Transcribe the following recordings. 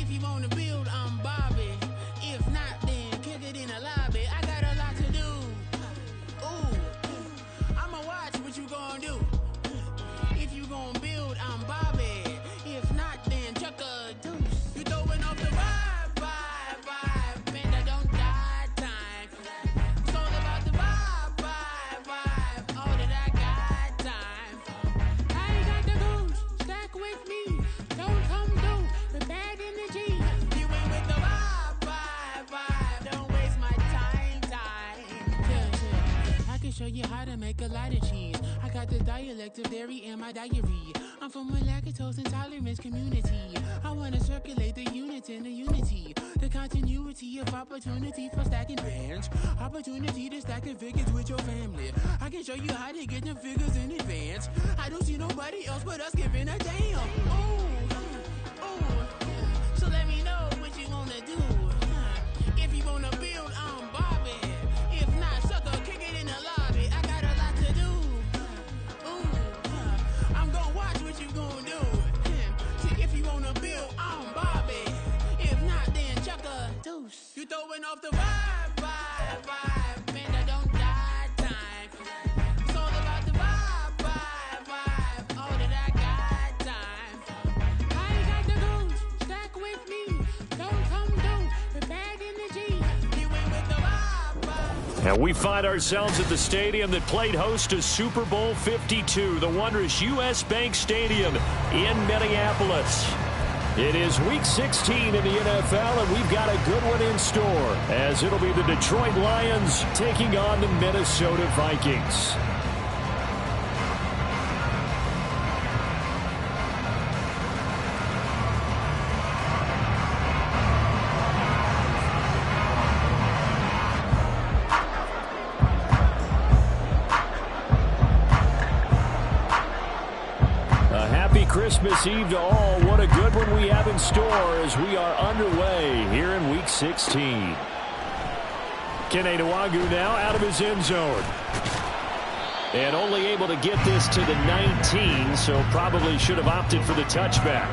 If you wanna build, I'm Bobby. If not, then kick it in the lobby. I got a lot to do. Ooh, I'ma watch what you gonna do. If you gonna build, I'm Bobby. If not, then chuck a deuce. You throwing off the vibe. Man, that don't die time. It's all about the vibe. All that I got time. I ain't got the goose. Stack with me. Don't come through with bad energy. You ain't with the vibe. Don't waste my time. Yeah. I can show you how to make a lot of cheese. I got the dialect of dairy in my diary. I'm from a lactose intolerance community. I wanna circulate the units in the unity. The continuity of opportunity for stacking bands. Opportunity to stack the figures with your family. I can show you how to get them figures in advance. I don't see nobody else but us giving a damn. Ooh. So let me know what you wanna do. If you wanna build, I'm Bobby. If not, sucker, kick it in the lobby. I got a lot to do. I'm gonna watch what you gonna do. See, if you wanna build, I'm Bobby. If not, then chuck a deuce. You throwing off the vibe. Man, that don't die time. It's all about the vibe. All that I got time. I ain't got the goose. Stack with me. Don't come through with bad energy. You ain't with the vibe. And we find ourselves at the stadium that played host to Super Bowl 52, the wondrous U.S. Bank Stadium in Minneapolis. It is Week 16 in the NFL, and we've got a good one in store, as it'll be the Detroit Lions taking on the Minnesota Vikings. Christmas Eve to all. What a good one we have in store as we are underway here in Week 16. Kene Nwangwu now out of his end zone. And only able to get this to the 19, so probably should have opted for the touchback.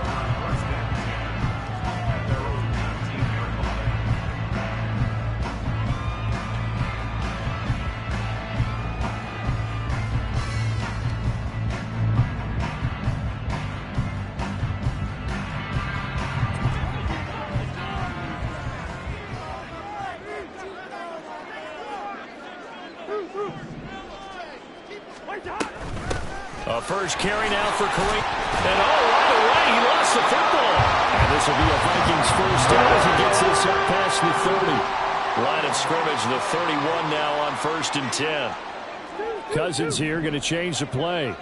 First carry now for Kareem. And right away, he lost the football. And this will be a Vikings first down as he gets this up past the 30. Line of scrimmage, the 31 now on 1st and 10. Cousins here going to change the play.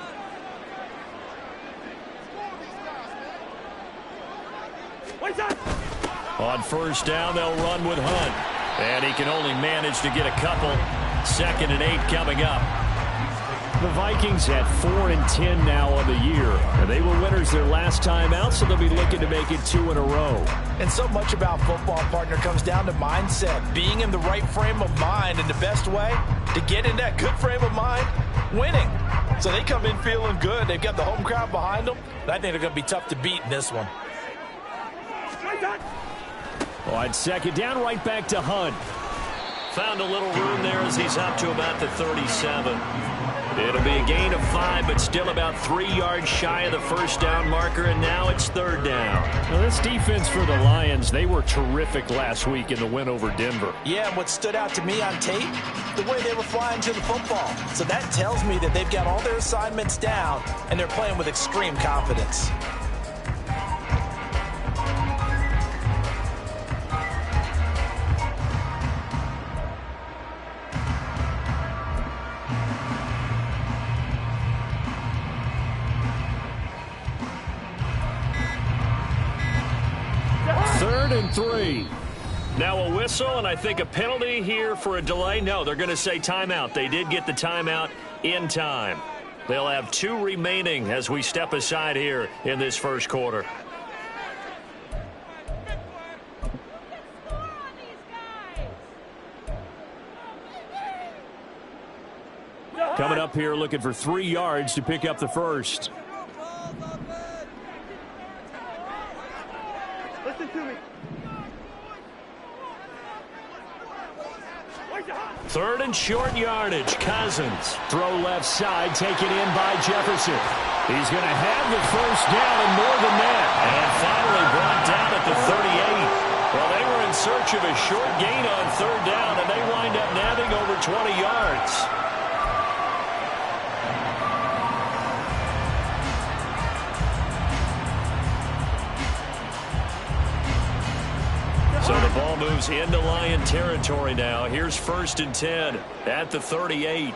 On first down, they'll run with Hunt. And he can only manage to get a couple. 2nd and 8 coming up. The Vikings at 4-10 now on the year. And they were winners their last time out, so they'll be looking to make it 2 in a row. And so much about football, partner, comes down to mindset. Being in the right frame of mind, and the best way to get in that good frame of mind, winning. So they come in feeling good. They've got the home crowd behind them. I think they're going to be tough to beat in this one. On 2nd down, right back to Hunt. Found a little room there as he's up to about the 37. It'll be a gain of 5, but still about 3 yards shy of the first down marker, and now it's 3rd down. Well, this defense for the Lions, they were terrific last week in the win over Denver. Yeah, and what stood out to me on tape, the way they were flying to the football. So that tells me that they've got all their assignments down, and they're playing with extreme confidence. And 3. Now a whistle, and I think a penalty here for a delay. No, they're going to say timeout. They did get the timeout in time. They'll have 2 remaining as we step aside here in this first quarter. Coming up here looking for 3 yards to pick up the first. Listen to me. 3rd and short yardage. Cousins. Throw left side, taken in by Jefferson. He's going to have the first down and more than that. And finally brought down at the 38. Well, they were in search of a short gain on 3rd down, and they wind up nabbing over 20 yards. So the ball moves into Lion territory now. Here's 1st and 10 at the 38.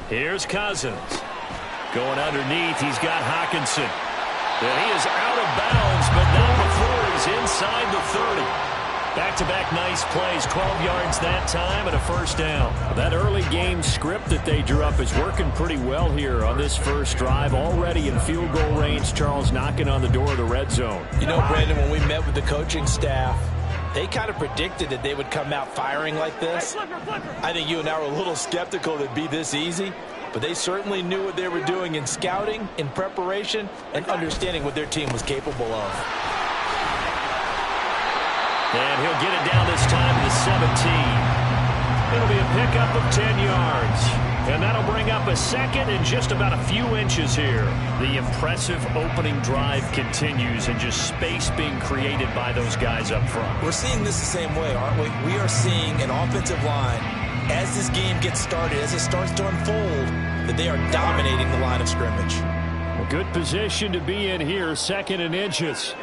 Here's Cousins. Going underneath, he's got Hockenson. And he is out of bounds, but not before he's inside the 30. Back-to-back nice plays, 12 yards that time and a first down. That early game script that they drew up is working pretty well here on this first drive. Already in field goal range, Charles knocking on the door of the red zone. You know, Brandon, when we met with the coaching staff, they kind of predicted that they would come out firing like this. I think you and I were a little skeptical that it'd be this easy, but they certainly knew what they were doing in scouting, in preparation, and understanding what their team was capable of. And he'll get it down this time to the 17. It'll be a pickup of 10 yards. And that'll bring up a second and just about a few inches here. The impressive opening drive continues and just space being created by those guys up front. We're seeing this the same way, aren't we? We are seeing an offensive line, as this game gets started, as it starts to unfold, that they are dominating the line of scrimmage. A good position to be in here, 2nd and inches.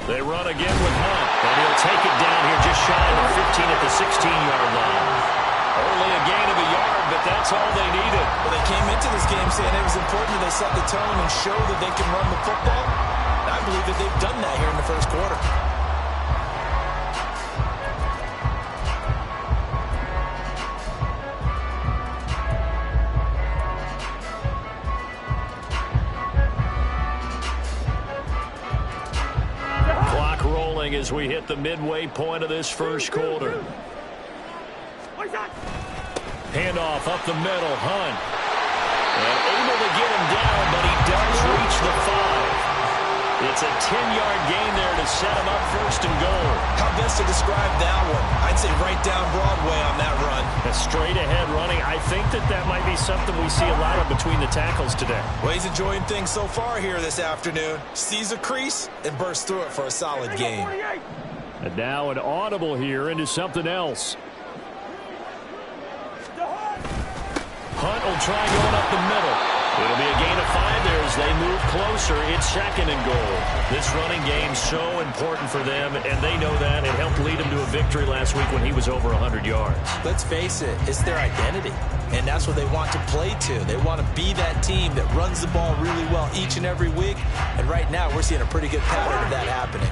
They run again with Hunt, and he'll take it down here just shy of the 15 at the 16-yard line. Only a gain of a yard, but that's all they needed. Well, they came into this game saying it was important that they set the tone and show that they can run the football. And I believe that they've done that here in the first quarter. Clock rolling as we hit the midway point of this first quarter. Handoff up the middle, Hunt. And able to get him down, but he does reach the 5. It's a 10-yard gain there to set him up 1st and goal. How best to describe that one? I'd say right down Broadway on that run. A straight-ahead running. I think that might be something we see a lot of between the tackles today. Well, he's enjoying things so far here this afternoon. Sees a crease and bursts through it for a solid game. And now an audible here into something else. Hunt will try going up the middle. It'll be a gain of 5 there as they move closer. It's 2nd and goal. This running game so important for them, and they know that. It helped lead them to a victory last week when he was over 100 yards. Let's face it, it's their identity, and that's what they want to play to. They want to be that team that runs the ball really well each and every week, and right now we're seeing a pretty good pattern of that happening.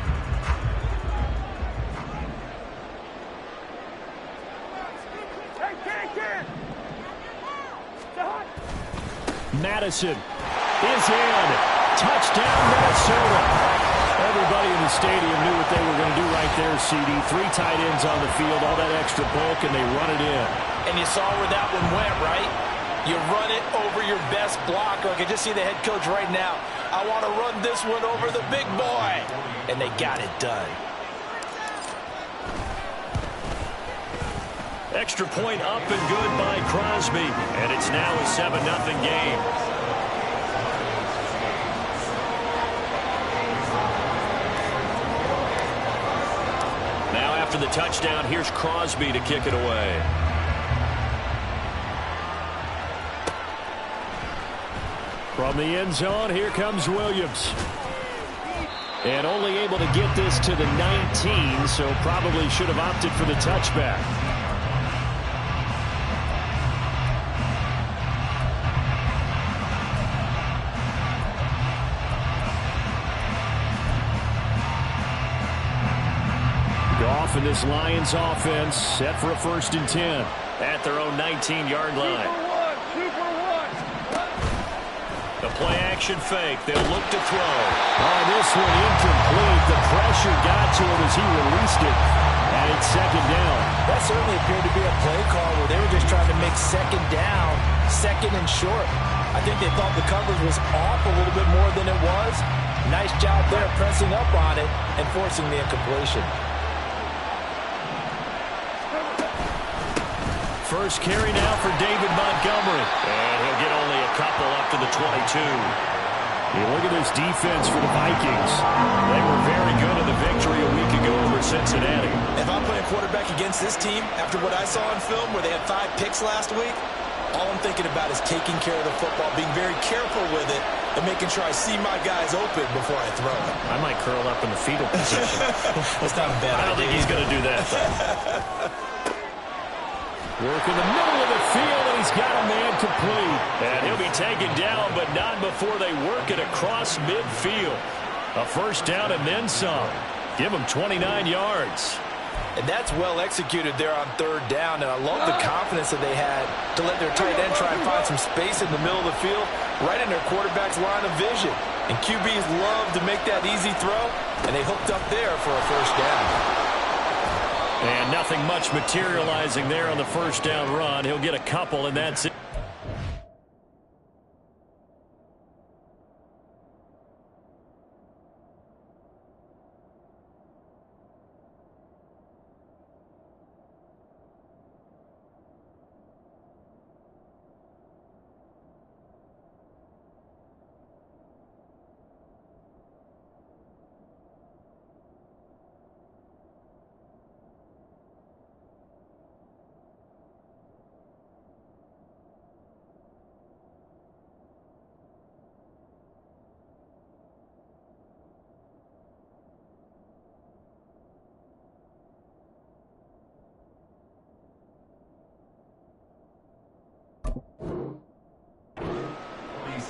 Madison is in. Touchdown, Minnesota. Everybody in the stadium knew what they were going to do right there, CD. 3 tight ends on the field, all that extra bulk, and they run it in. And you saw where that one went, right? You run it over your best blocker. I can just see the head coach right now. I want to run this one over the big boy. And they got it done. Extra point up and good by Crosby. And it's now a 7-0 game. Now after the touchdown, here's Crosby to kick it away. From the end zone, here comes Williams. And only able to get this to the 19, so probably should have opted for the touchback. Goff and this Lions offense set for a 1st and 10 at their own 19-yard line. The play-action fake. They'll look to throw. Oh, this one incomplete. The pressure got to him as he released it. And certainly appeared to be a play call where they were just trying to make second down, second and short. I think they thought the coverage was off a little bit more than it was. Nice job there pressing up on it and forcing the incompletion. First carry now for David Montgomery. And he'll get only a couple up to the 22. You look at this defense for the Vikings. They were very good in the victory a week ago over Cincinnati. If I'm playing quarterback against this team, after what I saw on film where they had 5 picks last week, all I'm thinking about is taking care of the football, being very careful with it, and making sure I see my guys open before I throw it. I might curl up in the fetal position. That's not a bad idea. I don't think he's going to do that, though. Work in the middle of the field, and he's got a man complete. And he'll be taken down, but not before they work it across midfield. A first down and then some. Give him 29 yards. And that's well executed there on third down. And I love the confidence that they had to let their tight end try and find some space in the middle of the field, right in their quarterback's line of vision. And QBs love to make that easy throw, and they hooked up there for a first down. And nothing much materializing there on the first down run. He'll get a couple, and that's it.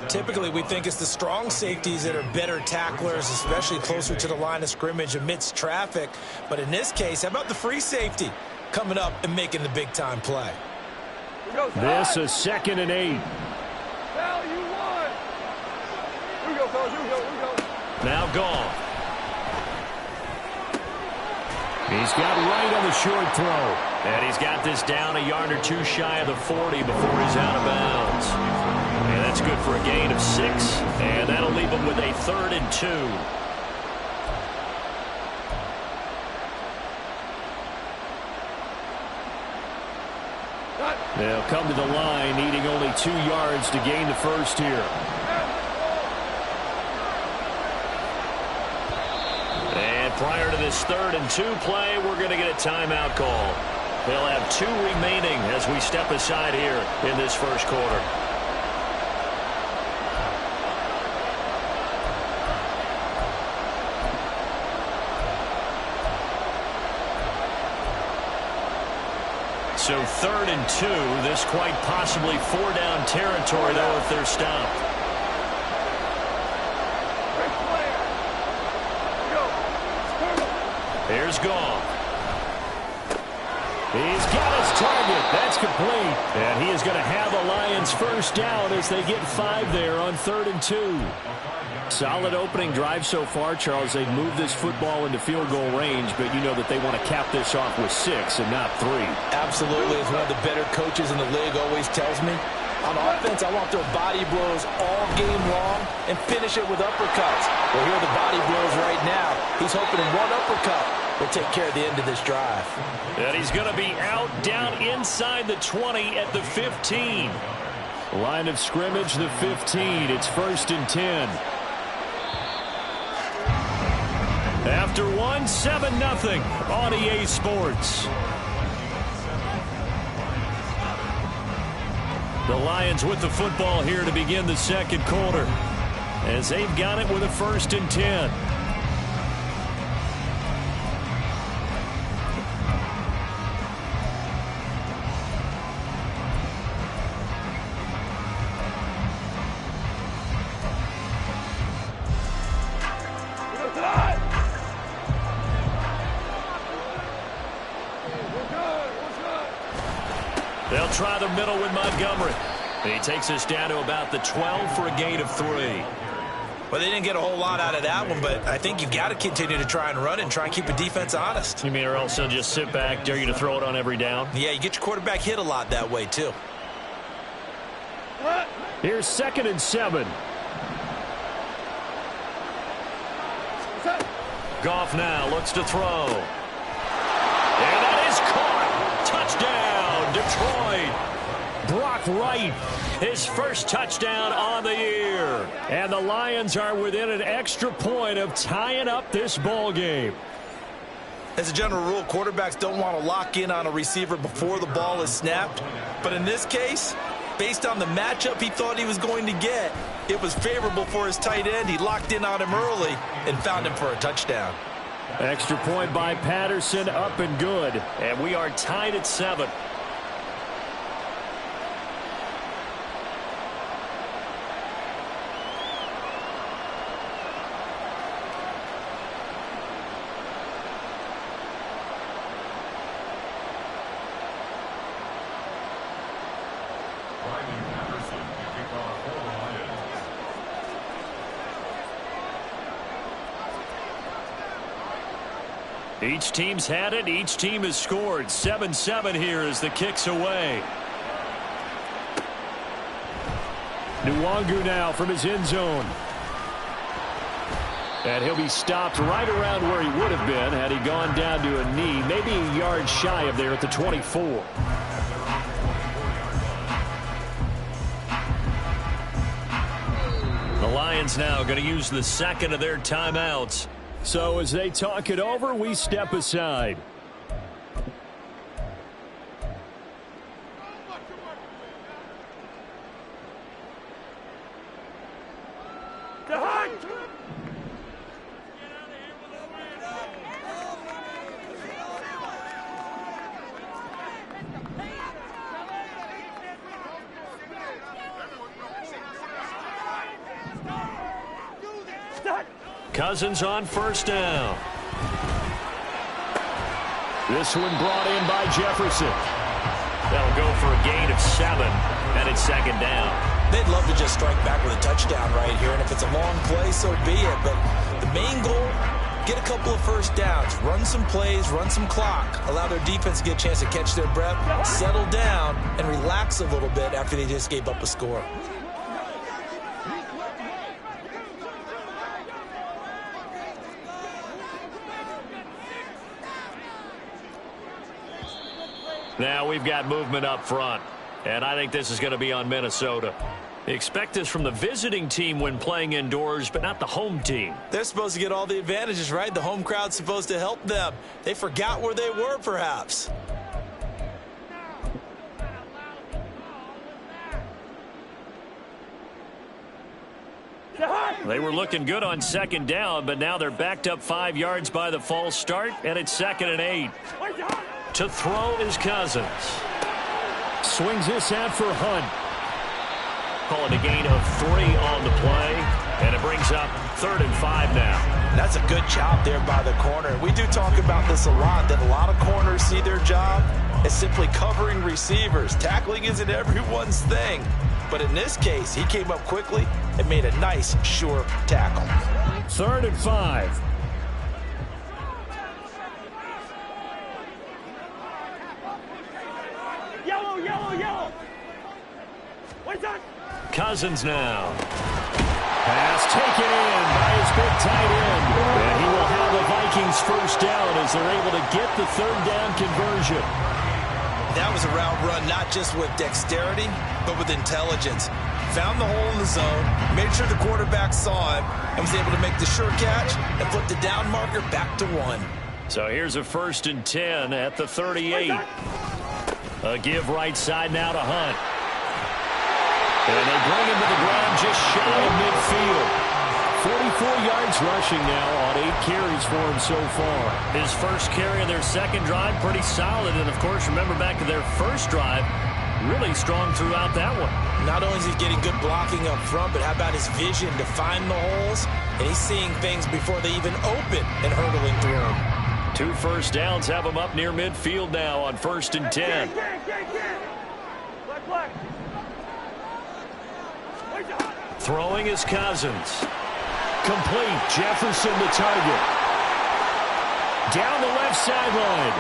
Typically, we think it's the strong safeties that are better tacklers, especially closer to the line of scrimmage amidst traffic. But in this case, how about the free safety coming up and making the big-time play? This is 2nd and 8. Now gone. He's got right on the short throw. And he's got this down a yard or two shy of the 40 before he's out of bounds. And that's good for a gain of 6. And that'll leave him with a 3rd and 2. They'll come to the line, needing only 2 yards to gain the first here. And prior to this 3rd and 2 play, we're going to get a timeout call. They'll have 2 remaining as we step aside here in this first quarter. So 3rd and 2, this quite possibly 4-down territory, though, if they're stopped. Here's Goff. He's got his target. That's complete. And he is going to have the Lions first down as they get 5 there on 3rd and 2. Solid opening drive so far, Charles. They've moved this football into field goal range, but you know that they want to cap this off with 6 and not 3. Absolutely. As one of the better coaches in the league always tells me, on offense, I want to throw body blows all game long and finish it with uppercuts. Well, here are the body blows right now. He's hoping in one uppercut will take care of the end of this drive. And he's going to be out down inside the 20 at the 15. Line of scrimmage, the 15. It's 1st and 10. After 1, 7-0 on EA Sports. The Lions with the football here to begin the second quarter, as they've got it with a 1st and 10. They'll try the middle with Montgomery. And he takes us down to about the 12 for a gain of 3. Well, they didn't get a whole lot out of that one, but I think you got to continue to try and run and try and keep the defense honest. You mean or else they'll just sit back, dare you to throw it on every down? Yeah, you get your quarterback hit a lot that way, too. Here's 2nd and 7. Goff now looks to throw. And that is caught. Touchdown, Detroit. Brock Wright, his first touchdown on the year. And the Lions are within an extra point of tying up this ball game. As a general rule, quarterbacks don't want to lock in on a receiver before the ball is snapped. But in this case, based on the matchup he thought he was going to get, it was favorable for his tight end. He locked in on him early and found him for a touchdown. Extra point by Patterson, up and good. And we are tied at 7. Each team's had it. Each team has scored. 7-7 here as the kick's away. Nwangu now from his end zone. And he'll be stopped right around where he would have been had he gone down to a knee, maybe a yard shy of there at the 24. The Lions now going to use the second of their timeouts. So as they talk it over, we step aside. Cousins on first down. This one brought in by Jefferson. That'll go for a gain of 7, and it's 2nd down. They'd love to just strike back with a touchdown right here, and if it's a long play, so be it. But the main goal, get a couple of first downs, run some plays, run some clock, allow their defense to get a chance to catch their breath, settle down, and relax a little bit after they just gave up a score. Now we've got movement up front, and I think this is going to be on Minnesota. Expect this from the visiting team when playing indoors, but not the home team. They're supposed to get all the advantages, right? The home crowd's supposed to help them. They forgot where they were, perhaps. They were looking good on 2nd down, but now they're backed up 5 yards by the false start, and it's 2nd and 8. To throw is Cousins. Swings this out for Hunt. Call it a gain of 3 on the play, and it brings up 3rd and 5 now. That's a good job there by the corner. We do talk about this a lot, that a lot of corners see their job as simply covering receivers. Tackling isn't everyone's thing. But in this case, he came up quickly and made a nice, sure tackle. 3rd and 5. Yellow. What's that? Cousins now. Pass taken in by his big tight end. And he will have the Vikings first down as they're able to get the 3rd down conversion. That was a route run not just with dexterity, but with intelligence. Found the hole in the zone, made sure the quarterback saw him, and was able to make the sure catch and flip the down marker back to 1. So here's a 1st and 10 at the 38. A give right side now to Hunt. And they bring him to the ground just shy of midfield. 44 yards rushing now on 8 carries for him so far. His first carry of their 2nd drive, pretty solid. And, of course, remember back to their first drive, really strong throughout that one. Not only is he getting good blocking up front, but how about his vision to find the holes? And he's seeing things before they even open and hurtling through them. 2 first downs have him up near midfield now on 1st and 10. Throwing is Cousins. Complete. Jefferson the target. Down the left sideline.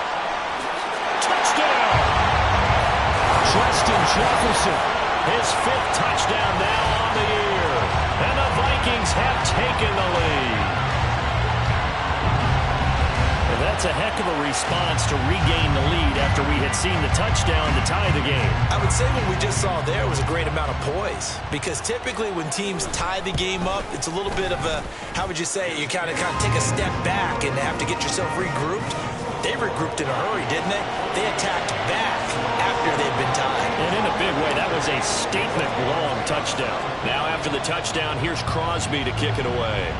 Touchdown! Justin Jefferson. His 5th touchdown now on the year. And the Vikings have taken the lead. And that's a heck of a response to regain the lead after we had seen the touchdown to tie the game. I would say what we just saw there was a great amount of poise, because typically when teams tie the game up, it's a little bit of a, how would you say, you kind of take a step back and have to get yourself regrouped. They regrouped in a hurry, didn't they? They attacked back after they'd been tied. And in a big way, that was a statement long touchdown. Now after the touchdown, here's Crosby to kick it away.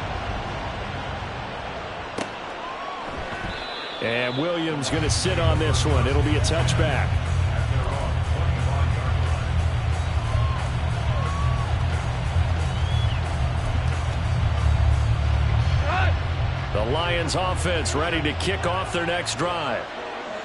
And Williams going to sit on this one. It'll be a touchback. The Lions offense ready to kick off their next drive.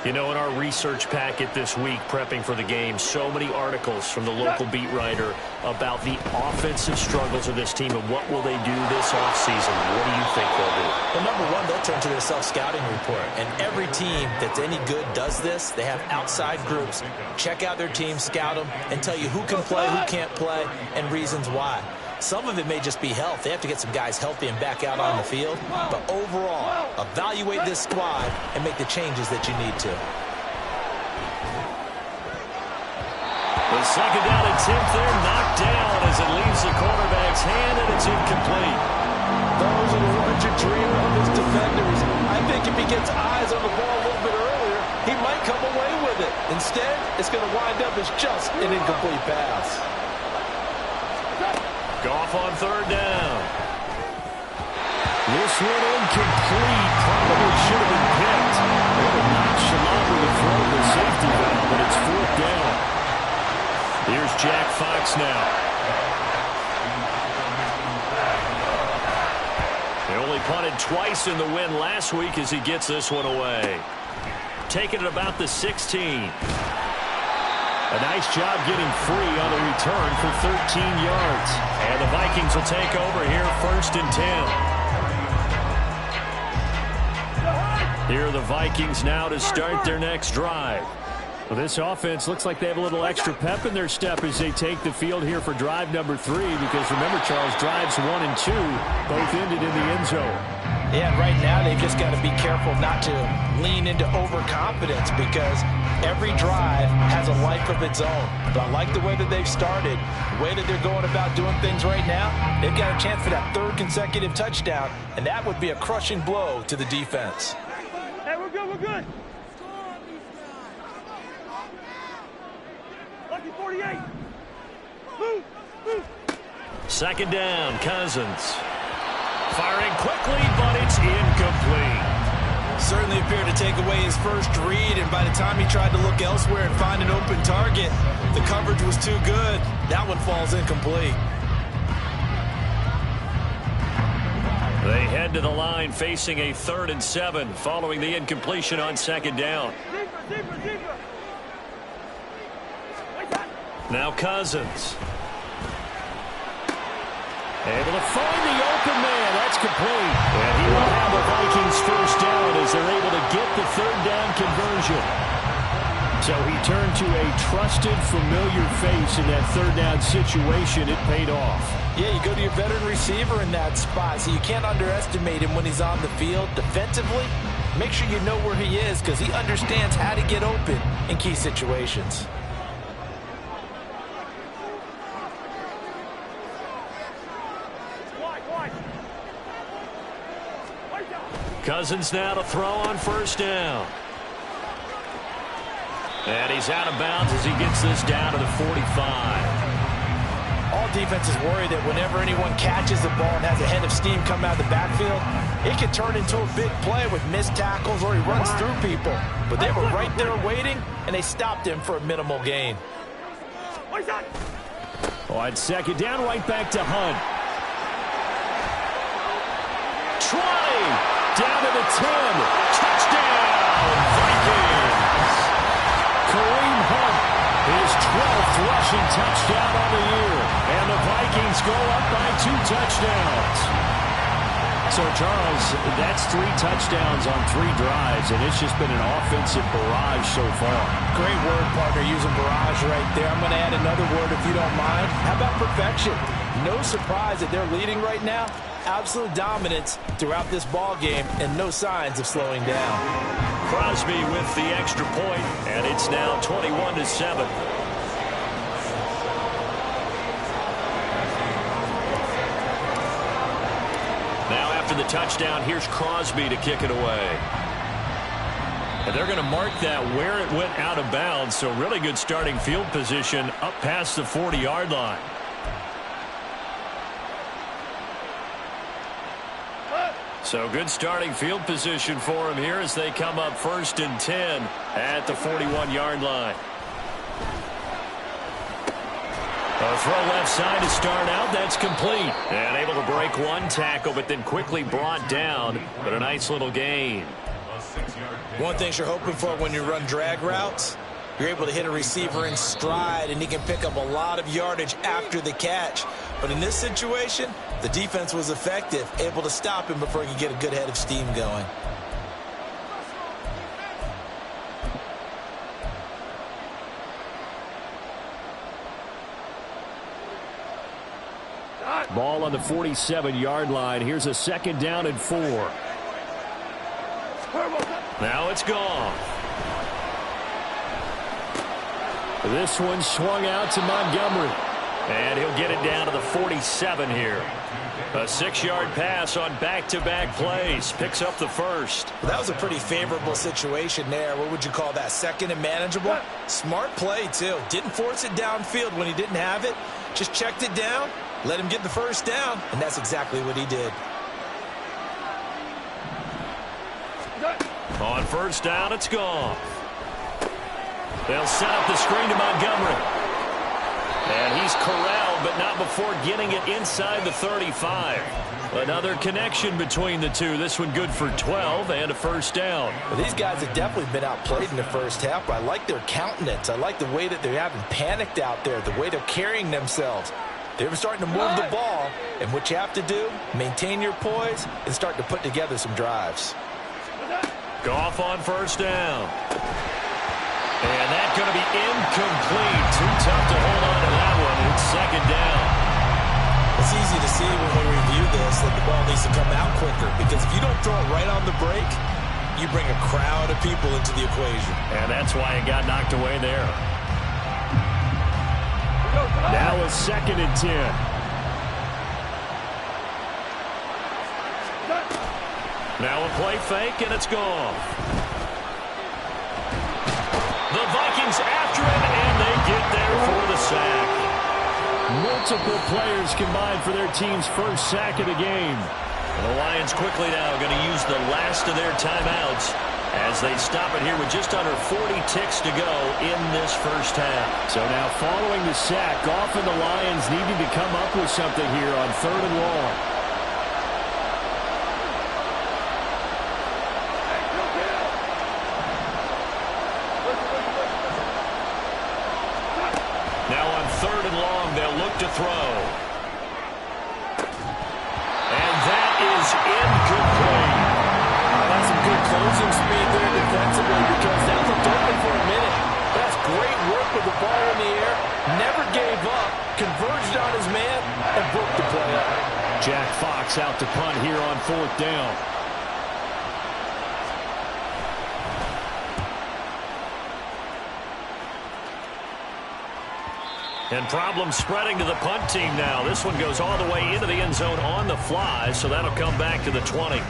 You know, in our research packet this week, prepping for the game, so many articles from the local beat writer about the offensive struggles of this team and what will they do this offseason. What do you think they'll do? Well, number one, they'll turn to their self-scouting report. And every team that's any good does this. They have outside groups. Check out their team, scout them, and tell you who can play, who can't play, and reasons why. Some of it may just be health. They have to get some guys healthy and back out on the field. But overall, evaluate this squad and make the changes that you need to. The second down attempt there knocked down as it leaves the quarterback's hand, and it's incomplete. Those are the ones you dream of as defenders. I think if he gets eyes on the ball a little bit earlier, he might come away with it. Instead, it's going to wind up as just an incomplete pass. Goff on third down. This one incomplete. Probably should have been picked. They're nonchalant with the throw to the safety valve, but it's 4th down. Here's Jack Fox now. They only punted twice in the win last week as he gets this one away. Taking it about the 16. A nice job getting free on the return for 13 yards. And the Vikings will take over here 1st and 10. Here are the Vikings now to start their next drive. Well, this offense looks like they have a little extra pep in their step as they take the field here for drive number 3. Because remember, Charles, drives 1 and 2 both ended in the end zone. Yeah, right now they've just got to be careful not to lean into overconfidence, because every drive has a life of its own. But I like the way that they've started, the way that they're going about doing things right now. They've got a chance for that 3rd consecutive touchdown, and that would be a crushing blow to the defense. Hey, we're good, we're good. Lucky 48. Move, move. Second down, Cousins. Firing quickly, but it's incomplete. Certainly appeared to take away his first read, and by the time he tried to look elsewhere and find an open target, the coverage was too good. That one falls incomplete. They head to the line facing a 3rd and 7 following the incompletion on second down. Deeper. Now Cousins. Able to find the open man. That's complete. And he will have the Vikings 1st down as they're able to get the 3rd down conversion. So he turned to a trusted, familiar face in that 3rd down situation. It paid off. Yeah, you go to your veteran receiver in that spot, so you can't underestimate him when he's on the field. Defensively, make sure you know where he is, because he understands how to get open in key situations. Cousins now to throw on 1st down. And he's out of bounds as he gets this down to the 45. All defenses worry that whenever anyone catches the ball and has a head of steam come out of the backfield, it can turn into a big play with missed tackles or he runs through people. But they were right there waiting, and they stopped him for a minimal gain. On second down, right back to Hunt. 20. Down to the 10. Touchdown, Vikings. Kareem Hunt, his 12th rushing touchdown on the year. And the Vikings go up by 2 touchdowns. So, Charles, that's 3 touchdowns on 3 drives, and it's just been an offensive barrage so far. Great word, partner, using barrage right there. I'm going to add another word if you don't mind. How about perfection? No surprise that they're leading right now. Absolute dominance throughout this ball game and no signs of slowing down. Crosby with the extra point, and it's now 21-7. Now after the touchdown, here's Crosby to kick it away. And they're going to mark that where it went out of bounds, so really good starting field position up past the 40-yard line. So good starting field position for him here as they come up 1st and 10 at the 41-yard line. A throw left side to start out. That's complete. And able to break one tackle, but then quickly brought down. But a nice little gain. One thing you're hoping for when you run drag routes, you're able to hit a receiver in stride, and he can pick up a lot of yardage after the catch. But in this situation, the defense was effective, able to stop him before he could get a good head of steam going. Ball on the 47-yard line. Here's a 2nd down and 4. Now it's gone. This one swung out to Montgomery. And he'll get it down to the 47 here. A 6-yard pass on back-to-back plays. Picks up the first. Well, that was a pretty favorable situation there. What would you call that? 2nd and manageable? Smart play, too. Didn't force it downfield when he didn't have it. Just checked it down, let him get the first down, and that's exactly what he did. On 1st down, it's gone. They'll set up the screen to Montgomery. And he's corralled, but not before getting it inside the 35. Another connection between the two. This one good for 12 and a 1st down. Well, these guys have definitely been outplayed in the first half, but I like their countenance. I like the way that they haven't panicked out there, the way they're carrying themselves. They're starting to move the ball, and what you have to do, maintain your poise and start to put together some drives. Goff on 1st down. And that's going to be incomplete. Too tough to hold on to that one. It's 2nd down. It's easy to see when we review this that the ball needs to come out quicker, because if you don't throw it right on the break, you bring a crowd of people into the equation. And that's why it got knocked away there. Now a 2nd and 10. Now a play fake, and it's gone. The Vikings after him, and they get there for the sack. Multiple players combined for their team's first sack of the game. And the Lions quickly now going to use the last of their timeouts as they stop it here with just under 40 ticks to go in this first half. So now following the sack, Goff and the Lions needing to come up with something here on 3rd and long. Now on 3rd and long, they'll look to throw. And that is incomplete. That's some good closing speed there defensively, because that looked open for a minute. That's great work with the ball in the air. Never gave up, converged on his man, and broke the play up. Jack Fox out to punt here on 4th down. And problems spreading to the punt team now. This one goes all the way into the end zone on the fly, so that'll come back to the 20.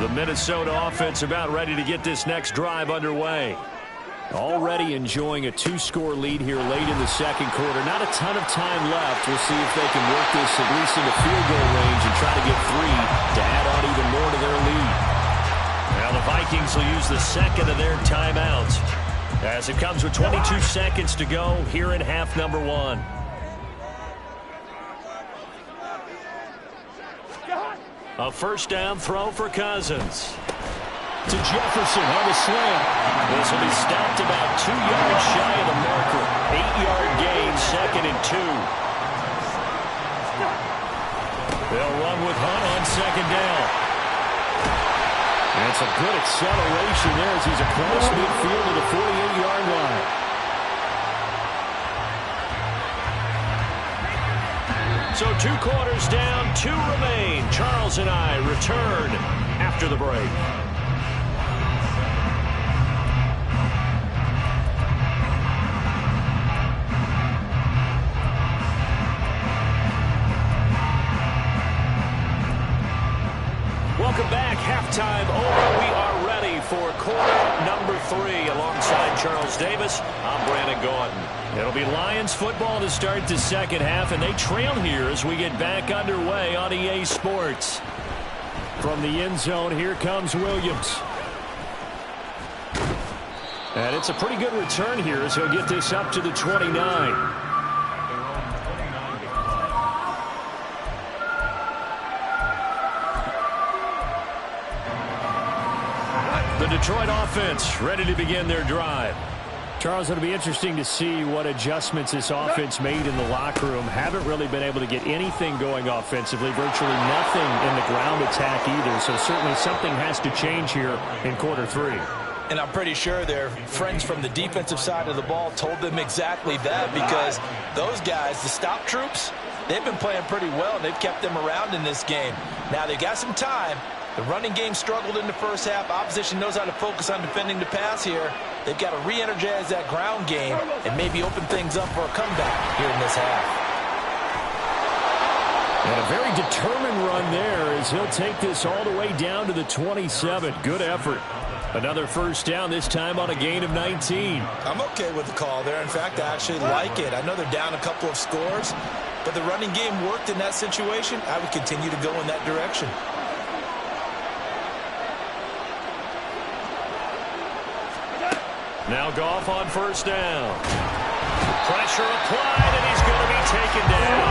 The Minnesota offense about ready to get this next drive underway. Already enjoying a 2-score lead here late in the 2nd quarter. Not a ton of time left. We'll see if they can work this at least into field goal range and try to get 3 to add on even more to their lead. Now the Vikings will use the 2nd of their timeouts as it comes with 22 seconds to go here in half number 1. A first down throw for Cousins. To Jefferson on the slant. This will be stopped about 2 yards shy of the marker. 8-yard gain, 2nd and 2. They'll run with Hunt on 2nd down. And some good acceleration there as he's across midfield to the 48-yard line. So 2 quarters down, 2 remain. Charles and I return after the break. Welcome back. Halftime over. We are ready for quarter number 3. Alongside Charles Davis, I'm Brandon Gaudin. It'll be Lions football to start the second half, and they trail here as we get back underway on EA Sports. From the end zone, here comes Williams. And it's a pretty good return here as he'll get this up to the 29. The Detroit offense ready to begin their drive. Charles, it'll be interesting to see what adjustments this offense made in the locker room. Haven't really been able to get anything going offensively, virtually nothing in the ground attack either. So certainly something has to change here in quarter 3. And I'm pretty sure their friends from the defensive side of the ball told them exactly that, because those guys, the stop troops, they've been playing pretty well, and they've kept them around in this game. Now they got some time. The running game struggled in the first half. Opposition knows how to focus on defending the pass here. They've got to re-energize that ground game and maybe open things up for a comeback here in this half. And a very determined run there as he'll take this all the way down to the 27. Good effort. Another first down, this time on a gain of 19. I'm okay with the call there. In fact, I actually like it. I know they're down a couple of scores, but the running game worked in that situation. I would continue to go in that direction. Now Goff on first down. Pressure applied, and he's going to be taken down.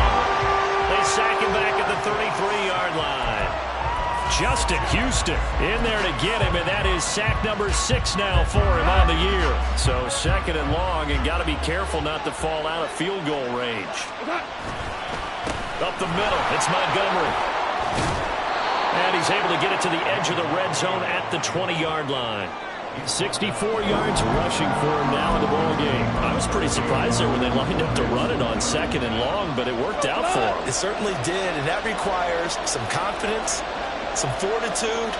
They sack him back at the 33-yard line. Justin Houston in there to get him, and that is sack number 6 now for him on the year. So 2nd and long, and got to be careful not to fall out of field goal range. Up the middle, it's Montgomery. And he's able to get it to the edge of the red zone at the 20-yard line. 64 yards rushing for him now in the ball game. I was pretty surprised there when they lined up to run it on 2nd and long, but it worked out for him. It certainly did, and that requires some confidence, some fortitude,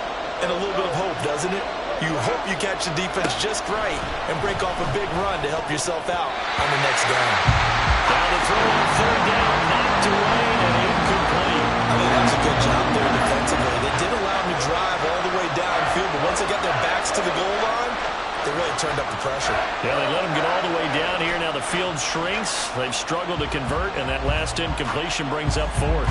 and a little bit of hope, doesn't it? You hope you catch the defense just right and break off a big run to help yourself out on the next down. Down to throw on 3rd down, knocked away and incomplete. I mean, that was a good job there defensively. They did allow him to drive all the way downfield, but once they got their backs to the goal line, they really turned up the pressure. Yeah, they let him get all the way down here. Now the field shrinks. They've struggled to convert, and that last incompletion brings up 4th.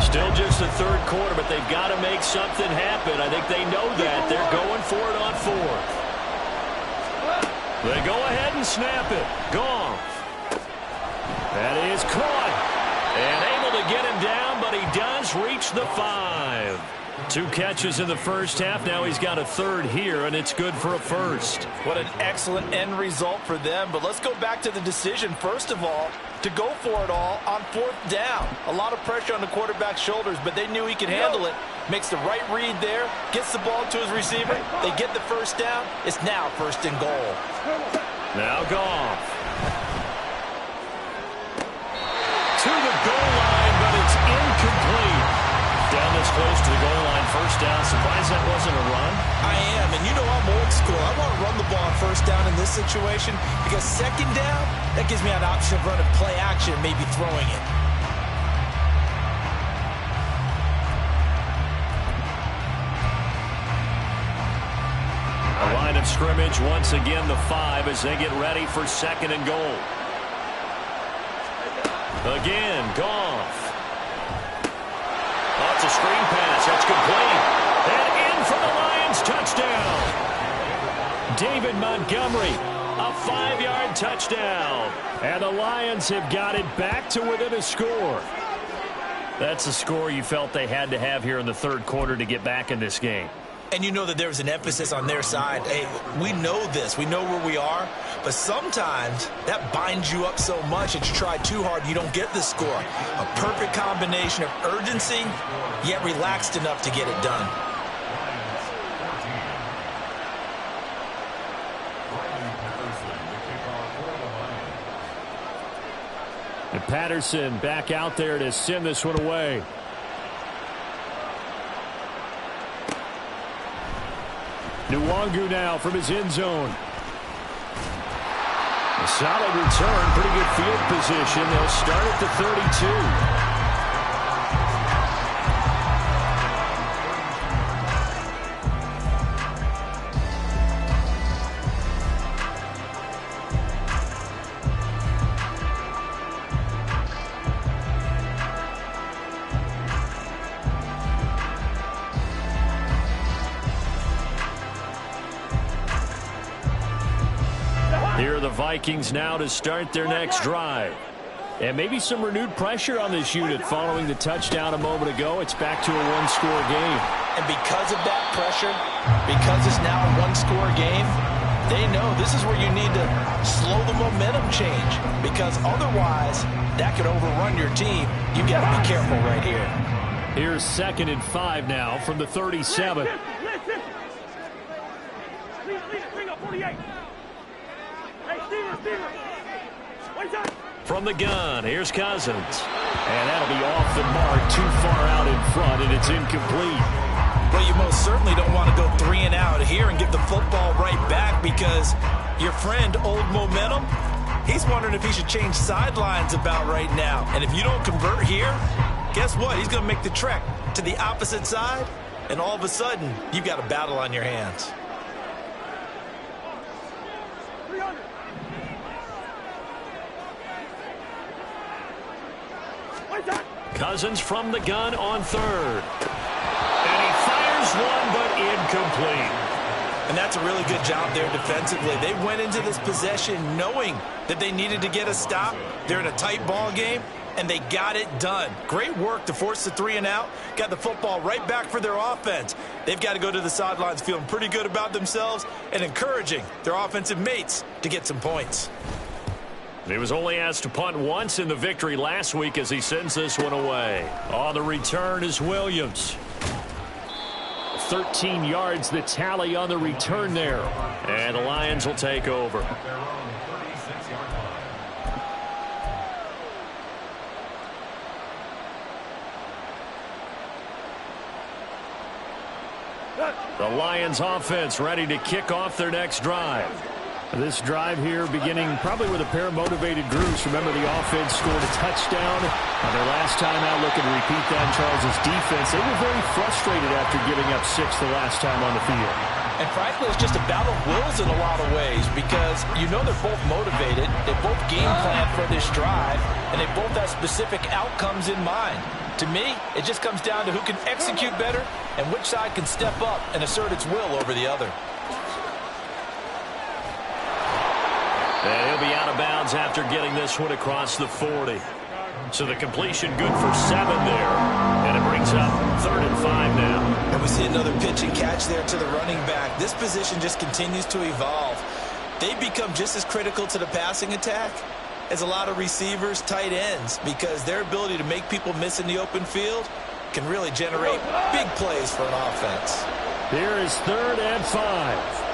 Still just the 3rd quarter, but they've got to make something happen. I think they know that. They're going for it on 4th. They go ahead and snap it. Goff. That is caught. And able to get him down, but he does reach the 5. 2 catches in the first half. Now he's got a 3rd here, and it's good for a 1st. What an excellent end result for them. But let's go back to the decision, first of all, to go for it all on 4th down. A lot of pressure on the quarterback's shoulders, but they knew he could handle it. Makes the right read there, gets the ball to his receiver. They get the first down. It's now 1st and goal. Now Goff. To the goal line, but it's incomplete. Down this close to the goal line, 1st down. Surprised that wasn't a run? I am, and you know I'm old school. I want to run the ball on 1st down in this situation because 2nd down, that gives me an option of running play action, maybe throwing it. A line of scrimmage, once again the 5 as they get ready for 2nd and goal. Again, Goff. Oh, it's a screen pass. That's complete. And in for the Lions touchdown. David Montgomery A 5-yard touchdown. And the Lions have got it back to within a score. That's a score you felt they had to have here in the third quarter to get back in this game. And you know that there was an emphasis on their side. Hey, we know this. We know where we are. But sometimes that binds you up so much that you try too hard, you don't get the score. A perfect combination of urgency, yet relaxed enough to get it done. And Patterson back out there to send this one away. Nwangu now from his end zone. A solid return, pretty good field position. They'll start at the 32. Here are the Vikings now to start their next drive. And maybe some renewed pressure on this unit following the touchdown a moment ago. It's back to a one-score game. And because of that pressure, because it's now a one-score game, they know this is where you need to slow the momentum change. Because otherwise, that could overrun your team. You've got to be careful right here. Here's 2nd and 5 now from the 37. Bring up 48. From the gun, here's Cousins. And that'll be off the mark, too far out in front, and it's incomplete. Well, you most certainly don't want to go 3 and out here and get the football right back because your friend, Old Momentum, he's wondering if he should change sidelines about right now. And if you don't convert here, guess what? He's going to make the trek to the opposite side, and all of a sudden, you've got a battle on your hands. Cousins from the gun on 3rd. And he fires one, but incomplete. And that's a really good job there defensively. They went into this possession knowing that they needed to get a stop. They're in a tight ball game, and they got it done. Great work to force the 3 and out. Got the football right back for their offense. They've got to go to the sidelines feeling pretty good about themselves and encouraging their offensive mates to get some points. He was only asked to punt once in the victory last week as he sends this one away. On the return is Williams. 13 yards, the tally on the return there. And the Lions will take over. The Lions offense ready to kick off their next drive. This drive here beginning probably with a pair of motivated groups. Remember, the offense scored a touchdown on their last time out. Looking to repeat that in Charles' defense. They were very frustrated after giving up 6 the last time on the field. And frankly, it's just a battle of wills in a lot of ways because you know they're both motivated. They both game plan for this drive, and they both have specific outcomes in mind. To me, it just comes down to who can execute better and which side can step up and assert its will over the other. And he'll be out of bounds after getting this one across the 40. So the completion good for 7 there. And it brings up 3rd and 5 now. And we see another pitch and catch there to the running back. This position just continues to evolve. They become just as critical to the passing attack as a lot of receivers, tight ends, because their ability to make people miss in the open field can really generate big plays for an offense. Here is 3rd and 5.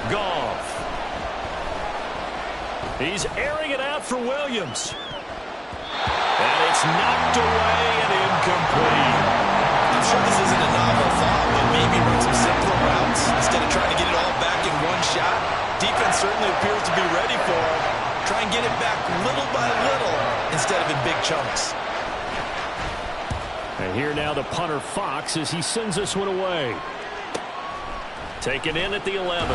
Goff. He's airing it out for Williams. And it's knocked away and incomplete. I'm sure this isn't a novel thought, but maybe run some simpler routes instead of trying to get it all back in one shot. Defense certainly appears to be ready for it. Try and get it back little by little instead of in big chunks. And here now the punter Fox as he sends this one away. Taken in at the 11.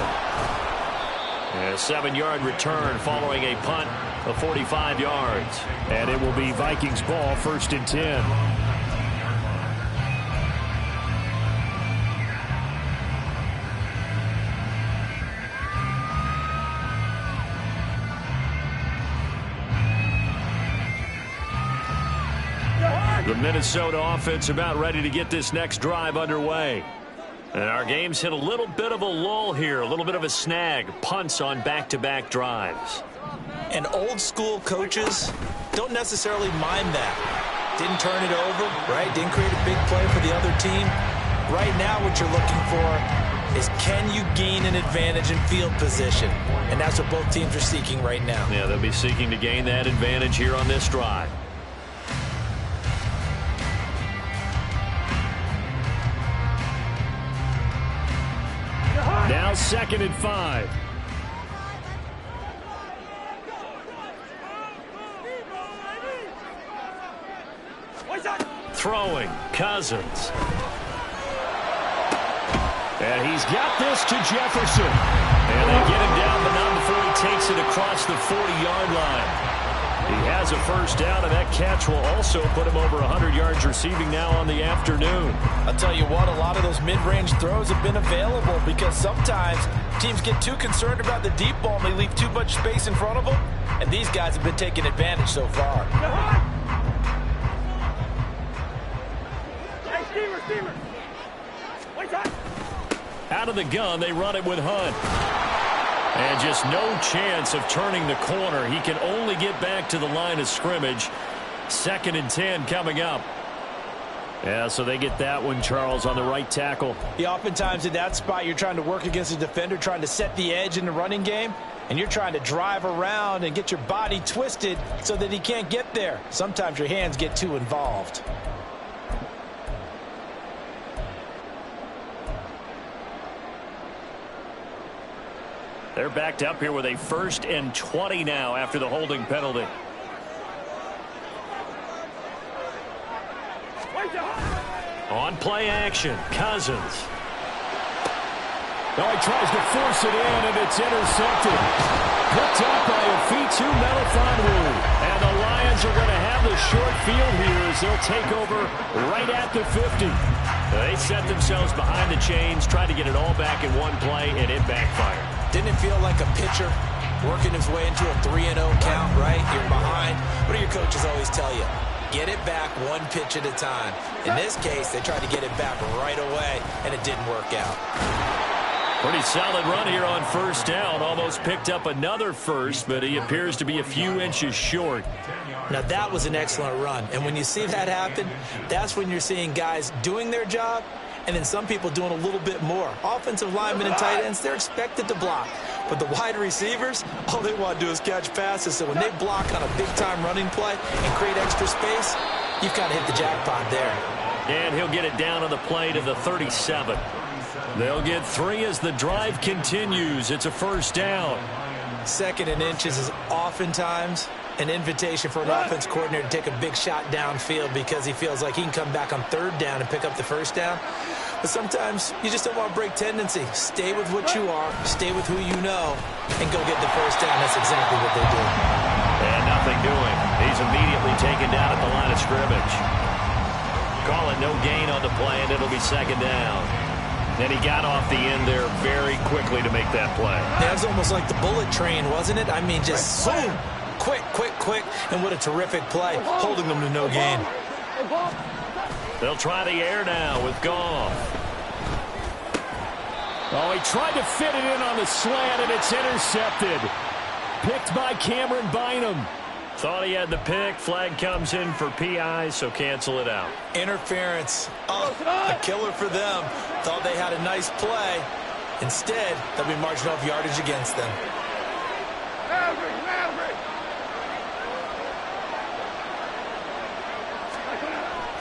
And a 7-yard return following a punt of 45 yards. And it will be Vikings ball, 1st and 10. The Minnesota offense about ready to get this next drive underway. And our game's hit a little bit of a lull here, a little bit of a snag. Punts on back-to-back drives. And old-school coaches don't necessarily mind that. Didn't turn it over, right? Didn't create a big play for the other team. Right now what you're looking for is, can you gain an advantage in field position? And that's what both teams are seeking right now. Yeah, they'll be seeking to gain that advantage here on this drive. Now 2nd and 5. Throwing, Cousins. And he's got this to Jefferson. And they get him down, but not before he takes it across the 40-yard line. He has a 1st down, and that catch will also put him over 100 yards receiving now on the afternoon. I'll tell you what, a lot of those mid-range throws have been available because sometimes teams get too concerned about the deep ball and they leave too much space in front of them. And these guys have been taking advantage so far. Hey, steamer. Out of the gun, they run it with Hunt. And just no chance of turning the corner. He can only get back to the line of scrimmage. 2nd and 10 coming up. Yeah, so they get that one, Charles, on the right tackle. Yeah, oftentimes in that spot, you're trying to work against a defender, trying to set the edge in the running game, and you're trying to drive around and get your body twisted so that he can't get there. Sometimes your hands get too involved. They're backed up here with a 1st and 20 now after the holding penalty. On play action, Cousins. Oh, he tries to force it in, and it's intercepted. Picked up by Afitu Melifonwu. And the Lions are going to have the short field here as they'll take over right at the 50. They set themselves behind the chains, tried to get it all back in one play, and it backfired. Didn't it feel like a pitcher working his way into a 3-0 count, right? You're behind. What do your coaches always tell you? Get it back one pitch at a time. In this case, they tried to get it back right away, and it didn't work out. Pretty solid run here on 1st down. Almost picked up another first, but he appears to be a few inches short. Now, that was an excellent run. And when you see that happen, that's when you're seeing guys doing their job and then some people doing a little bit more. Offensive linemen and tight ends, they're expected to block. But the wide receivers, all they want to do is catch passes. So when they block on a big-time running play and create extra space, you've kind of hit the jackpot there. And he'll get it down on the play to the 37. They'll get 3 as the drive continues. It's a 1st down. 2nd and inches is oftentimes an invitation for an offense coordinator to take a big shot downfield because he feels like he can come back on 3rd down and pick up the 1st down. But sometimes you just don't want to break tendency. Stay with what you are, stay with who you know, and go get the 1st down. That's exactly what they do. And nothing doing. He's immediately taken down at the line of scrimmage. Call it no gain on the play, and it'll be 2nd down. And he got off the end there very quickly to make that play. That was almost like the bullet train, wasn't it? I mean, just boom. Quick, and what a terrific play, holding them to no gain. They'll try the air now with Goff. Oh, he tried to fit it in on the slant, and it's intercepted. Picked by Cameron Bynum. Thought he had the pick. Flag comes in for PI, so cancel it out. Interference. Oh, a killer for them. Thought they had a nice play. Instead, they'll be marching off yardage against them.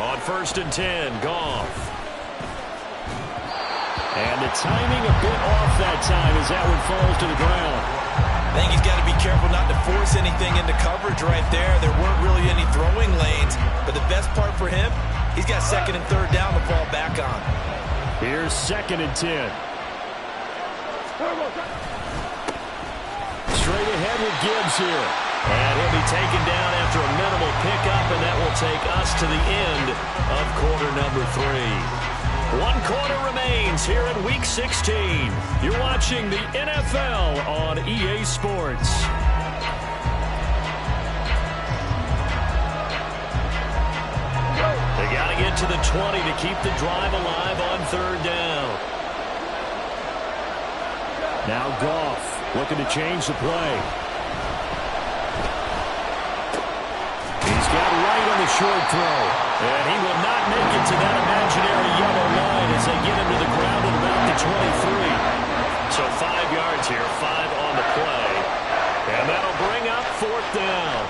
On 1st and 10, Goff. And the timing a bit off that time as that one falls to the ground. I think he's got to be careful not to force anything into coverage right there. There weren't really any throwing lanes. But the best part for him, he's got 2nd and 3rd down to fall back on. Here's 2nd and 10. Straight ahead with Gibbs here. And he'll be taken down after a minimal pickup, and that will take us to the end of quarter number 3. 1 quarter remains here in Week 16. You're watching the NFL on EA Sports. They got to get to the 20 to keep the drive alive on 3rd down. Now Goff looking to change the play. He's got right on the short throw. And he will not make it to that imaginary yellow line as they get him to the ground at about the 23. So 5 yards here, 5 on the play. And that'll bring up 4th down.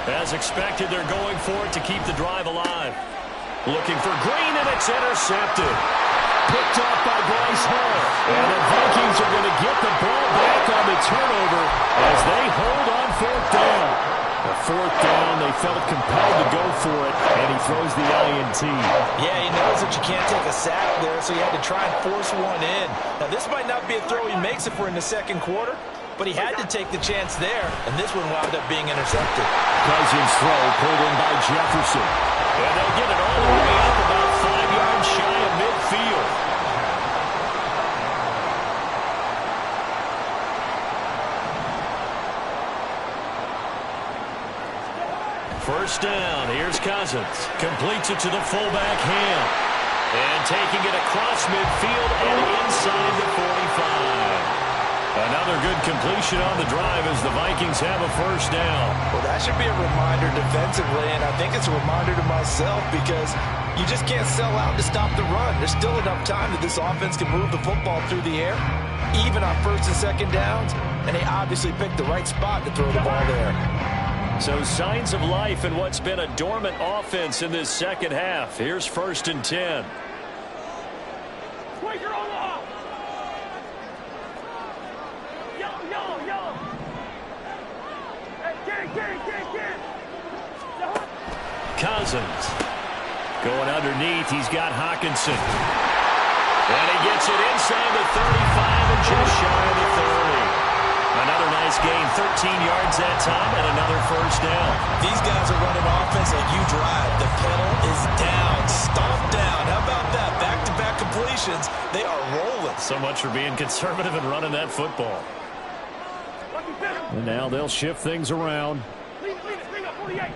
As expected, they're going for it to keep the drive alive. Looking for Green, and it's intercepted. Picked off by Bryce Hall. And the Vikings are going to get the ball back on the turnover as they hold on 4th down. The 4th down, they felt compelled to go for it, and he throws the INT. Yeah, he knows that you can't take a sack there, so he had to try and force one in. Now, this might not be a throw he makes if we're in the 2nd quarter, but he had to take the chance there, and this one wound up being intercepted. Cousins throw pulled in by Jefferson. And they'll get it all the way up about 5 yards shy of midfield. First down, here's Cousins. Completes it to the fullback, Ham. And taking it across midfield and inside the 45. Another good completion on the drive as the Vikings have a first down. Well, that should be a reminder defensively, and I think it's a reminder to myself because you just can't sell out to stop the run. There's still enough time that this offense can move the football through the air, even on 1st and 2nd downs, and they obviously picked the right spot to throw the ball there. So signs of life in what's been a dormant offense in this 2nd half. Here's 1st and 10. Cousins going underneath. He's got Hawkinson. And he gets it inside the 35 and just shy of the 30. Another nice gain, 13 yards that time, and another first down. These guys are running offense like you drive. The pedal is down, stomped down. How about that? Back-to-back completions. They are rolling. So much for being conservative and running that football. And now they'll shift things around. Bring up 48.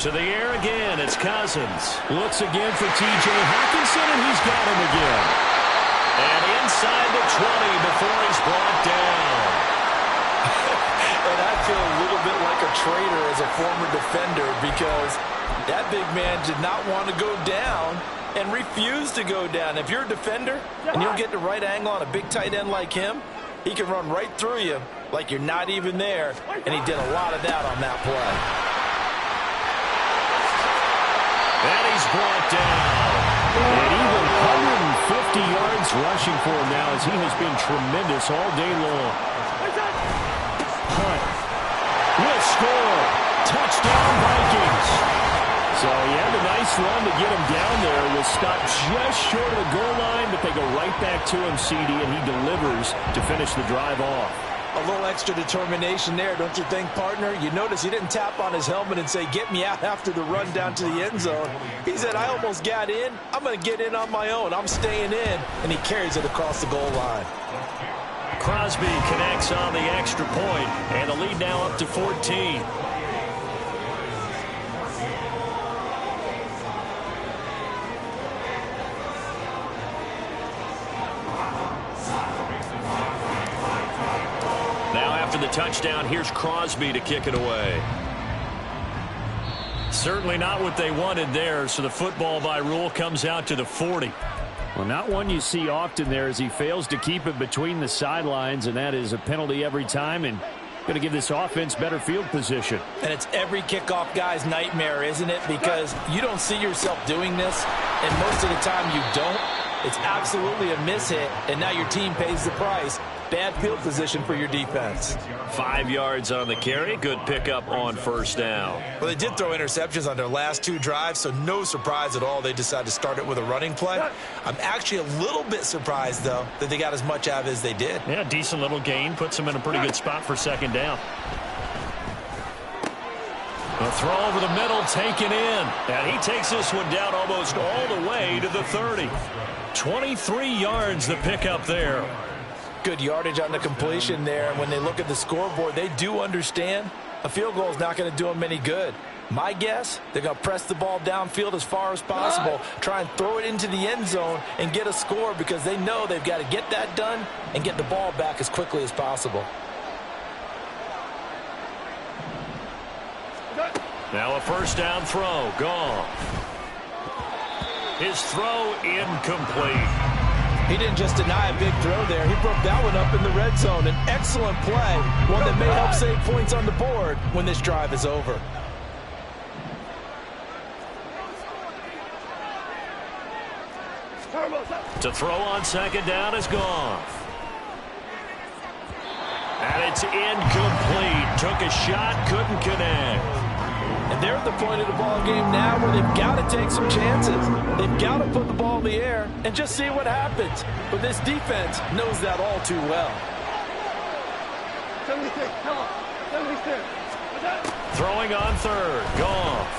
To the air again, it's Cousins. Looks again for T.J. Hawkinson, and he's got him again. And inside the 20 before he's brought down. And I feel a little bit like a traitor as a former defender because that big man did not want to go down and refused to go down. If you're a defender and you don't get the right angle on a big tight end like him, he can run right through you like you're not even there, and he did a lot of that on that play. And he's brought down. And even 150 yards rushing for him now as he has been tremendous all day long. Hunt will score. Touchdown Vikings. So he had a nice run to get him down there. Was stopped just short of the goal line, but they go right back to him, CD, and he delivers to finish the drive off. A little extra determination there, don't you think, partner? You notice he didn't tap on his helmet and say, get me out after the run down to the end zone. He said, I almost got in. I'm going to get in on my own. I'm staying in. And he carries it across the goal line. Crosby connects on the extra point, and the lead now up to 14. The touchdown, here's Crosby to kick it away. Certainly not what they wanted there, so the football by rule comes out to the 40. Well, not one you see often there as he fails to keep it between the sidelines, and that is a penalty every time and going to give this offense better field position. And it's every kickoff guy's nightmare, isn't it? Because you don't see yourself doing this, and most of the time you don't. It's absolutely a mishit, and now your team pays the price. Bad field position for your defense. 5 yards on the carry. Good pickup on first down. Well, they did throw interceptions on their last 2 drives, so no surprise at all they decided to start it with a running play. I'm actually a little bit surprised, though, that they got as much out of it as they did. Yeah, decent little gain. Puts them in a pretty good spot for second down. A throw over the middle, taken in. And he takes this one down almost all the way to the 30. 23 yards the pickup there. Good yardage on the completion there. And when they look at the scoreboard, they do understand a field goal is not going to do them any good. My guess, they're going to press the ball downfield as far as possible, try and throw it into the end zone and get a score because they know they've got to get that done and get the ball back as quickly as possible. Now a first down throw. Gone. His throw incomplete. He didn't just deny a big throw there. He broke that one up in the red zone. An excellent play, one that may help save points on the board when this drive is over. To throw on second down is gone. And it's incomplete. Took a shot, couldn't connect. And they're at the point of the ball game now where they've got to take some chances. They've got to put the ball in the air and just see what happens. But this defense knows that all too well. 76, come on. 76. Throwing on third. Goff.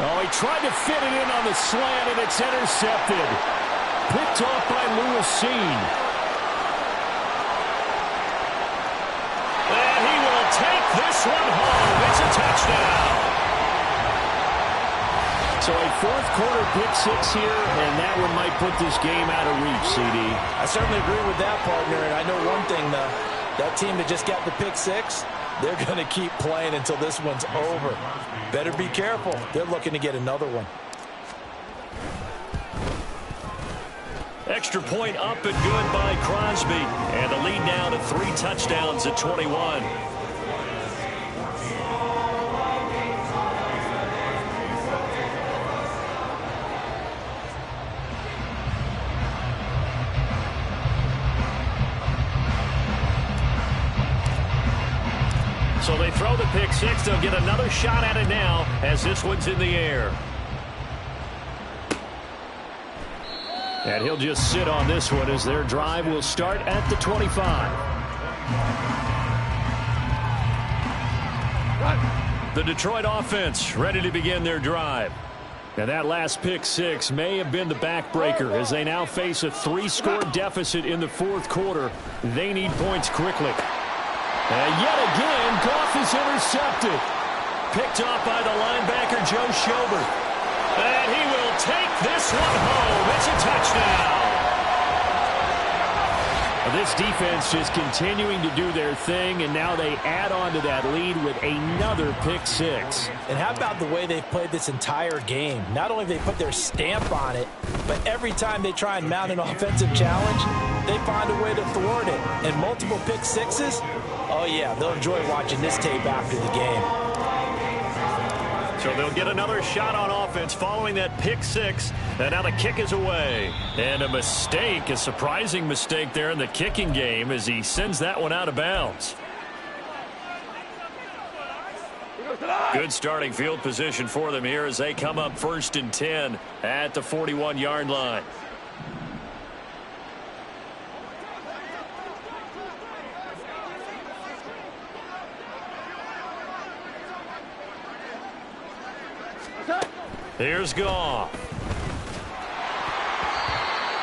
Oh, he tried to fit it in on the slant, and it's intercepted. Picked off by Lewis Seen. And he will take this one home. It's a touchdown. So a fourth quarter pick six here, and that one might put this game out of reach, CD. I certainly agree with that, partner, and I know one thing, though. That team that just got the pick six, they're going to keep playing until this one's over. Better be careful. They're looking to get another one. Extra point up and good by Crosby. And the lead now to 3 touchdowns at 21. So they throw the pick six. They'll get another shot at it now as this one's in the air. And he'll just sit on this one as their drive will start at the 25. The Detroit offense ready to begin their drive. And that last pick six may have been the backbreaker as they now face a 3-score deficit in the fourth quarter. They need points quickly. And yet again, Goff is intercepted. Picked off by the linebacker, Joe Schobert. And he will take this one home. It's a touchdown. This defense just continuing to do their thing, and now they add on to that lead with another pick six. And how about the way they've played this entire game? Not only have they put their stamp on it, but every time they try and mount an offensive challenge, they find a way to thwart it. And multiple pick sixes, oh yeah, they'll enjoy watching this tape after the game. So they'll get another shot on offense following that pick six. And now the kick is away. And a mistake, a surprising mistake there in the kicking game as he sends that one out of bounds. Good starting field position for them here as they come up 1st and 10 at the 41-yard line. Here's Goff.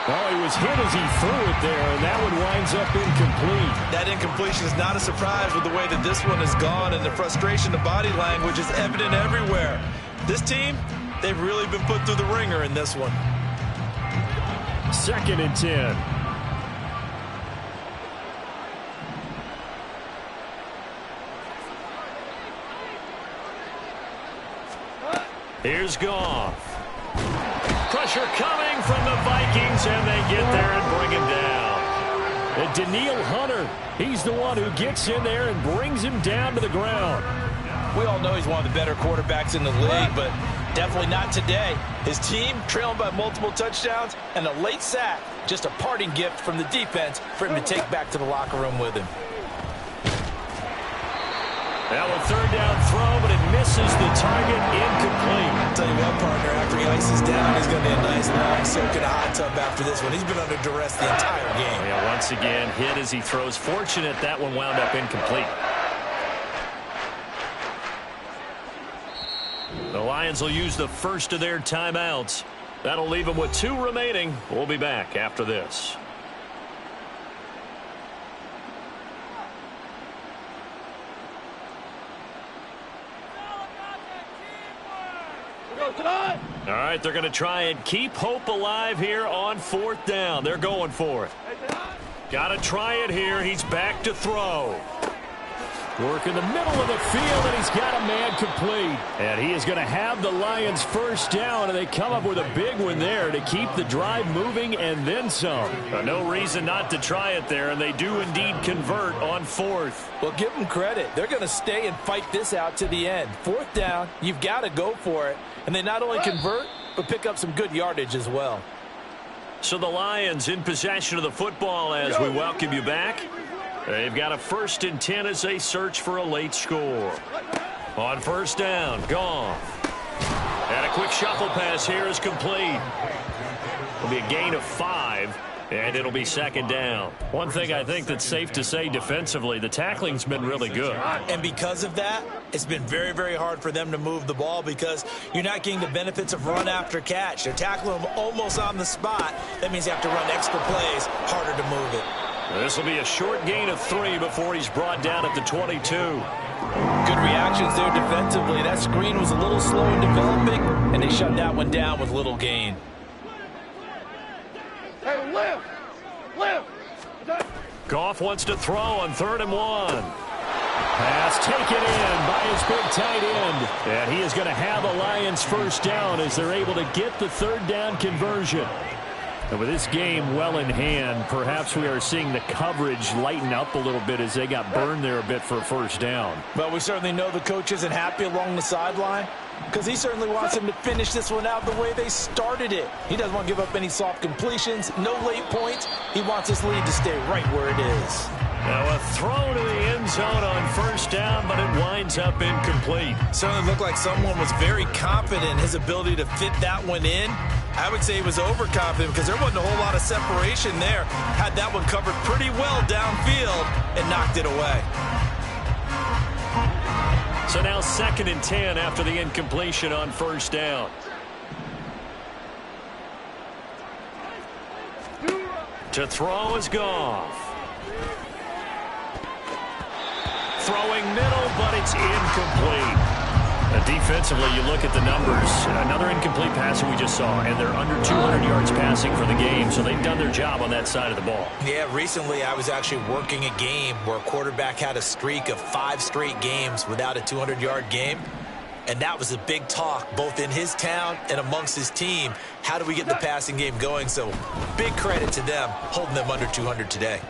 Oh, he was hit as he threw it there, and that one winds up incomplete. That incompletion is not a surprise with the way that this one has gone, and the frustration, the body language is evident everywhere. This team, they've really been put through the ringer in this one. 2nd and 10. Here's Goff. Pressure coming from the Vikings, and they get there and bring him down. And Daniil Hunter, he's the one who gets in there and brings him down to the ground. We all know he's one of the better quarterbacks in the league, but definitely not today. His team trailing by multiple touchdowns and a late sack. Just a parting gift from the defense for him to take back to the locker room with him. Now a third down throw, but it misses the target, incomplete. I'll tell you what, partner, after he ices down, he's going to be a nice long soak in a hot tub after this one. He's been under duress the entire game. Yeah, once again, hit as he throws. Fortunate that one wound up incomplete. The Lions will use the first of their timeouts. That'll leave them with 2 remaining. We'll be back after this. All right, they're going to try and keep hope alive here on 4th down. They're going for it. Got to try it here. He's back to throw. Work in the middle of the field, and he's got a man complete. And he is going to have the Lions first down, and they come up with a big one there to keep the drive moving and then some. No reason not to try it there, and they do indeed convert on 4th. Well, give them credit. They're going to stay and fight this out to the end. 4th down, you've got to go for it. And they not only convert, but pick up some good yardage as well. So the Lions in possession of the football as we welcome you back. They've got a 1st and 10 as they search for a late score. On 1st down, Goff. And a quick shuffle pass here is complete. It'll be a gain of 5, and it'll be 2nd down. One thing I think that's safe to say defensively, the tackling's been really good. And because of that, it's been very, very hard for them to move the ball because you're not getting the benefits of run after catch. They're tackling them almost on the spot. That means you have to run extra plays, harder to move it. This will be a short gain of 3 before he's brought down at the 22. Good reactions there defensively. That screen was a little slow in developing, and they shut that one down with little gain. Hey, lift! Goff wants to throw on 3rd and 1. Pass taken in by his big tight end. And he is going to have a Lions first down as they're able to get the 3rd down conversion. And with this game well in hand, perhaps we are seeing the coverage lighten up a little bit as they got burned there a bit for a first down. Well, we certainly know the coach isn't happy along the sideline because he certainly wants them to finish this one out the way they started it. He doesn't want to give up any soft completions, no late points. He wants this lead to stay right where it is. Now a throw to the end zone on 1st down, but it winds up incomplete. Certainly looked like someone was very confident in his ability to fit that one in. I would say he was overconfident because there wasn't a whole lot of separation there. Had that one covered pretty well downfield and knocked it away. So now 2nd and 10 after the incompletion on 1st down. To throw is Goff. Throwing middle, but it's incomplete. Defensively, you look at the numbers. Another incomplete passer we just saw, and they're under 200 yards passing for the game, so they've done their job on that side of the ball. Yeah, recently I was actually working a game where a quarterback had a streak of 5 straight games without a 200-yard game, and that was a big talk both in his town and amongst his team. How do we get the passing game going? So big credit to them holding them under 200 today.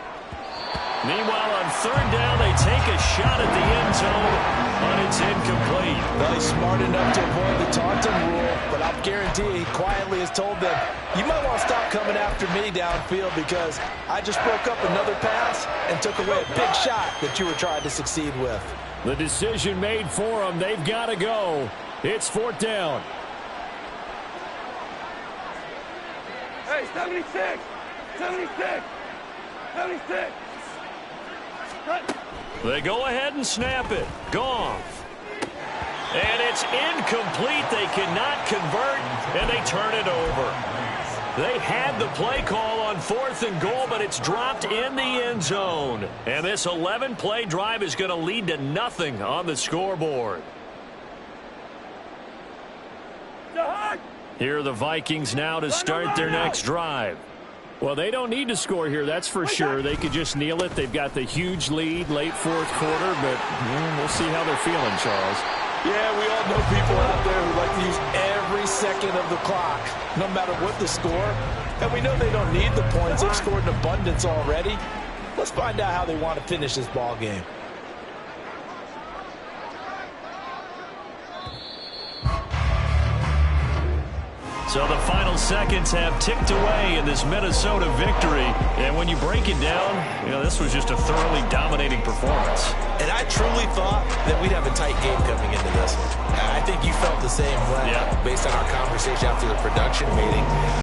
Meanwhile, on 3rd down, they take a shot at the end zone, but it's incomplete. Well, he's smart enough to avoid the taunting rule, but I'll guarantee he quietly has told them, you might want to stop coming after me downfield because I just broke up another pass and took away a big shot that you were trying to succeed with. The decision made for them. They've got to go. It's 4th down. Hey, 76! 76! 76! They go ahead and snap it. Goff. And it's incomplete. They cannot convert, and they turn it over. They had the play call on 4th and goal, but it's dropped in the end zone. And this 11-play drive is going to lead to nothing on the scoreboard. Here are the Vikings now to start their next drive. Well, they don't need to score here, that's for sure. They could just kneel it. They've got the huge lead, late 4th quarter, but we'll see how they're feeling, Charles. Yeah, we all know people out there who like to use every second of the clock, no matter what the score. And we know they don't need the points. They've scored in abundance already. Let's find out how they want to finish this ball game. So the final seconds have ticked away in this Minnesota victory. And when you break it down, this was just a thoroughly dominating performance. And I truly thought that we'd have a tight game coming into this one. I think you felt the same way based on our conversation after the production meeting.